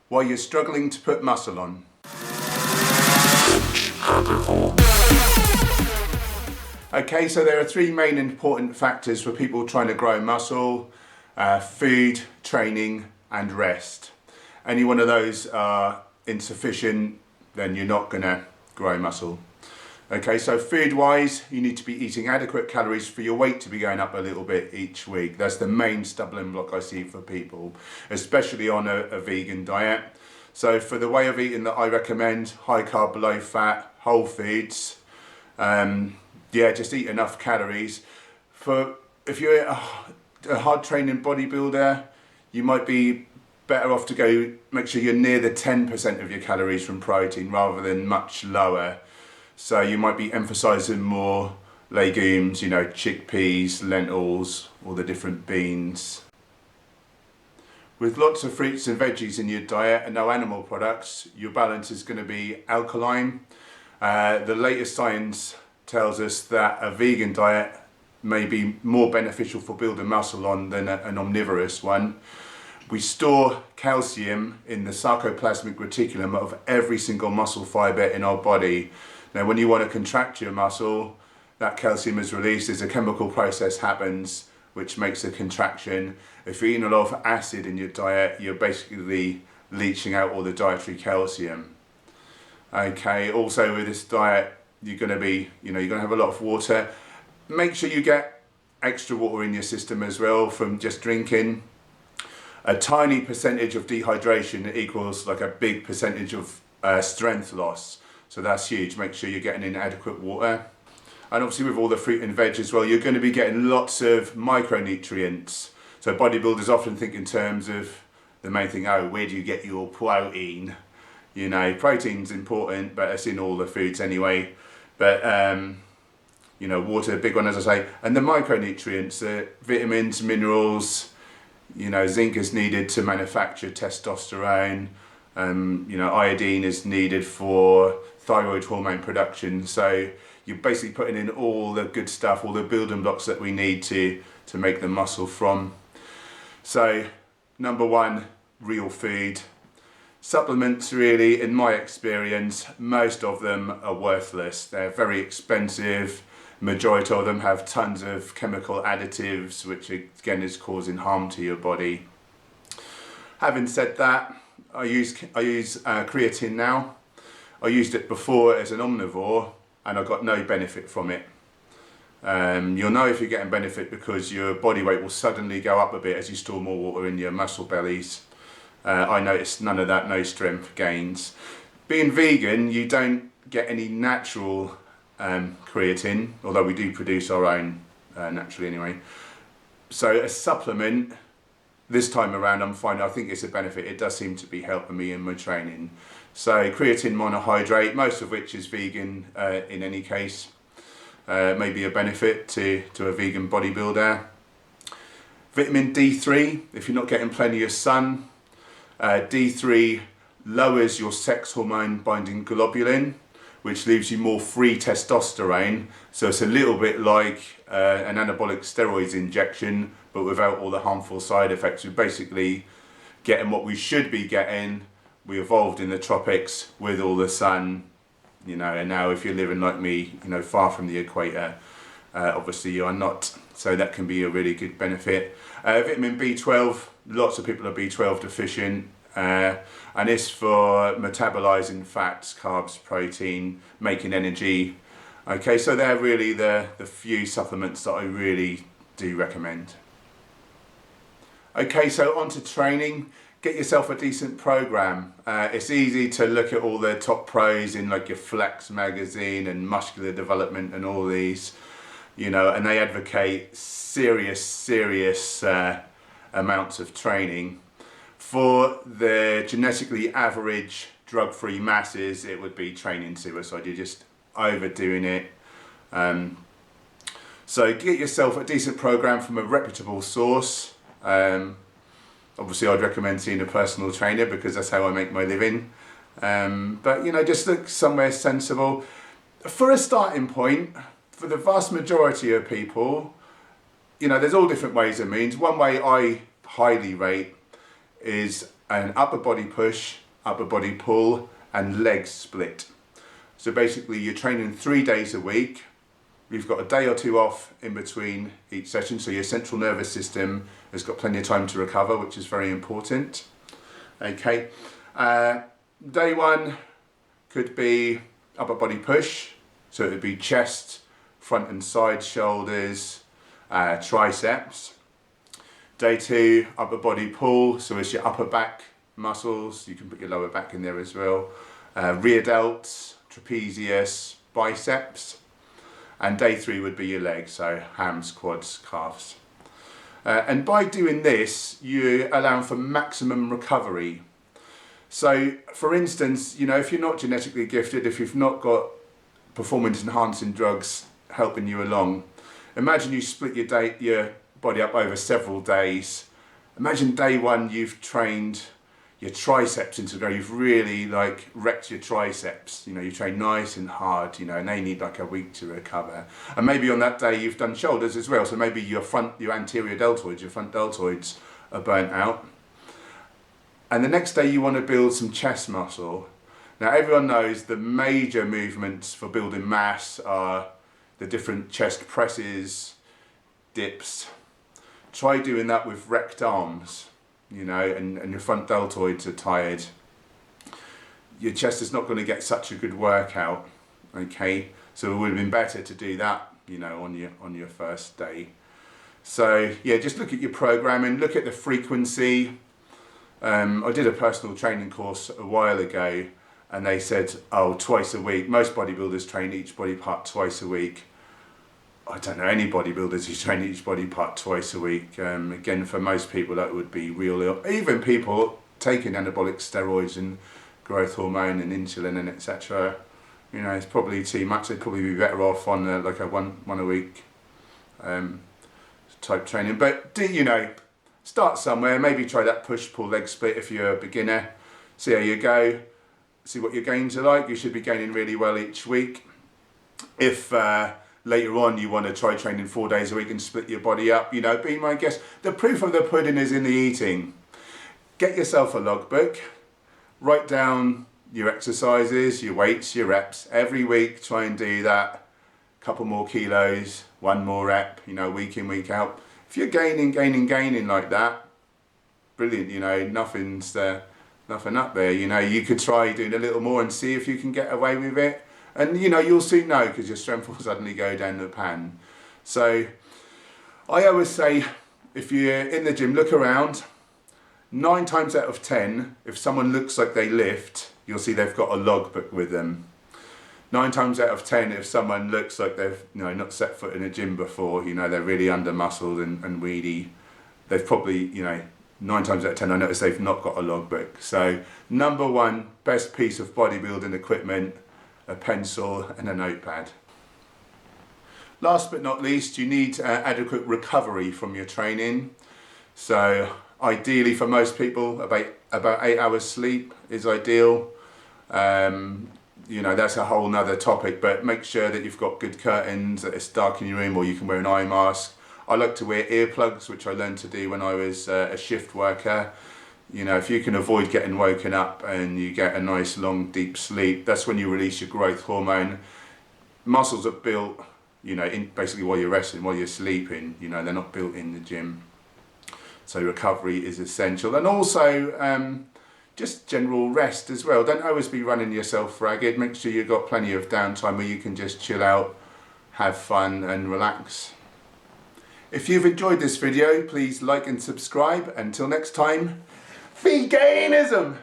while you're struggling to put muscle on. Okay, so there are three main important factors for people trying to grow muscle: food, training and rest. Any one of those are insufficient, then you're not going to grow muscle. Okay, so food wise, you need to be eating adequate calories for your weight to be going up a little bit each week. That's the main stumbling block I see for people, especially on a vegan diet. So for the way of eating that I recommend, high carb, low fat, whole foods, just eat enough calories. If you're a hard training bodybuilder, you might be better off to make sure you're near the 10% of your calories from protein rather than much lower. So you might be emphasizing more legumes, chickpeas, lentils, all the different beans. With lots of fruits and veggies in your diet and no animal products, your balance is going to be alkaline. The latest science tells us that a vegan diet may be more beneficial for building muscle on than an omnivorous one. We store calcium in the sarcoplasmic reticulum of every single muscle fibre in our body. Now when you want to contract your muscle, that calcium is released as a chemical process happens which makes a contraction. If you're eating a lot of acid in your diet, you're basically leaching out all the dietary calcium. Okay, also with this diet, you're going to have a lot of water. Make sure you get extra water in your system as well from just drinking. A tiny percentage of dehydration equals like a big percentage of strength loss. So that's huge. Make sure you're getting in adequate water. And obviously with all the fruit and veg as well, you're going to be getting lots of micronutrients. So bodybuilders often think in terms of the main thing, where do you get your protein? Protein's important, but it's in all the foods anyway. But, water, a big one, as I say. And the micronutrients, vitamins, minerals, zinc is needed to manufacture testosterone. Iodine is needed for thyroid hormone production. So you're basically putting in all the good stuff, all the building blocks that we need to make the muscle from. So number one, real food. Supplements, really, in my experience, most of them are worthless. They're very expensive. Majority of them have tons of chemical additives, which again is causing harm to your body. Having said that, I use creatine now. I used it before as an omnivore and I got no benefit from it. You'll know if you're getting benefit because your body weight will suddenly go up a bit as you store more water in your muscle bellies. I noticed none of that, no strength gains. Being vegan, you don't get any natural creatine, although we do produce our own naturally anyway. So a supplement, this time around I'm finding, I think it's a benefit. It does seem to be helping me in my training. So creatine monohydrate, most of which is vegan in any case, may be a benefit to a vegan bodybuilder. Vitamin D3, if you're not getting plenty of sun. D3 lowers your sex hormone binding globulin, which leaves you more free testosterone. So it's a little bit like an anabolic steroids injection, but without all the harmful side effects. We're basically getting what we should be getting. We evolved in the tropics with all the sun, and now if you're living like me, far from the equator, obviously you are not. So that can be a really good benefit. Vitamin B12, lots of people are B12 deficient. And it's for metabolizing fats, carbs, protein, making energy. Okay, so they're really the few supplements that I really do recommend. Okay, so on to training. Get yourself a decent program. It's easy to look at all the top pros in like your Flex magazine and Muscular Development and all these, and they advocate serious amounts of training. For the genetically average drug-free masses, it would be training suicide. You're just overdoing it. So get yourself a decent program from a reputable source. Obviously I'd recommend seeing a personal trainer because that's how I make my living. But just look somewhere sensible. For a starting point, for the vast majority of people, there's all different ways and means. One way I highly rate is an upper body push, upper body pull, and leg split. So basically you're training 3 days a week. You've got a day or two off in between each session, so your central nervous system has got plenty of time to recover, which is very important. Okay, day one could be upper body push, so it would be chest, front and side shoulders, triceps. Day two, upper body pull, so it's your upper back muscles, you can put your lower back in there as well, rear delts, trapezius, biceps. And day three would be your legs, so hams, quads, calves. And by doing this, you're allowing for maximum recovery. So, for instance, you know, if you're not genetically gifted, if you've not got performance enhancing drugs helping you along, imagine you split your body up over several days. Imagine day one you've trained your triceps into grow, you've really like wrecked your triceps, you know, you train nice and hard, you know, and they need like a week to recover. And maybe on that day you've done shoulders as well, so maybe your anterior deltoids, your front deltoids are burnt out. And the next day you want to build some chest muscle. Now everyone knows the major movements for building mass are the different chest presses, dips. Try doing that with wrecked arms. You know, and your front deltoids are tired, your chest is not going to get such a good workout. Okay, so it would have been better to do that, you know, on your first day. So yeah, just look at your programming, look at the frequency. I did a personal training course a while ago, and they said, oh, twice a week. Most bodybuilders train each body part twice a week. I don't know any bodybuilders who train each body part twice a week. Again, for most people that would be real ill. Even people taking anabolic steroids and growth hormone and insulin and etc. You know, it's probably too much. They'd probably be better off on like a one a week type training. But you know, start somewhere. Maybe try that push pull leg split if you're a beginner. See how you go. See what your gains are like. You should be gaining really well each week. If later on you want to try training 4 days a week and split your body up, you know, be my guest. The proof of the pudding is in the eating. Get yourself a logbook, write down your exercises, your weights, your reps. Every week try and do that. Couple more kilos, one more rep, you know, week in, week out. If you're gaining like that, brilliant, you know, nothing up there. You know, you could try doing a little more and see if you can get away with it. And you know, you'll soon know because your strength will suddenly go down the pan. So I always say, if you're in the gym, look around. 9 times out of 10, if someone looks like they lift, you'll see they've got a logbook with them. 9 times out of 10, if someone looks like they've, you know, not set foot in a gym before, you know, they're really under muscled and weedy, they've probably, you know, 9 times out of 10 I notice they've not got a logbook. So number one best piece of bodybuilding equipment, a pencil and a notepad. Last but not least, you need adequate recovery from your training. So ideally for most people, about 8 hours sleep is ideal. You know, that's a whole nother topic, but make sure that you've got good curtains, that it's dark in your room, or you can wear an eye mask. I like to wear earplugs, which I learned to do when I was a shift worker. You know, if you can avoid getting woken up and you get a nice long deep sleep, that's when you release your growth hormone. Muscles are built, you know, basically while you're resting, while you're sleeping, you know, they're not built in the gym. So recovery is essential. And also just general rest as well. Don't always be running yourself ragged. Make sure you've got plenty of downtime where you can just chill out, have fun and relax. If you've enjoyed this video, please like and subscribe. Until next time, veganism!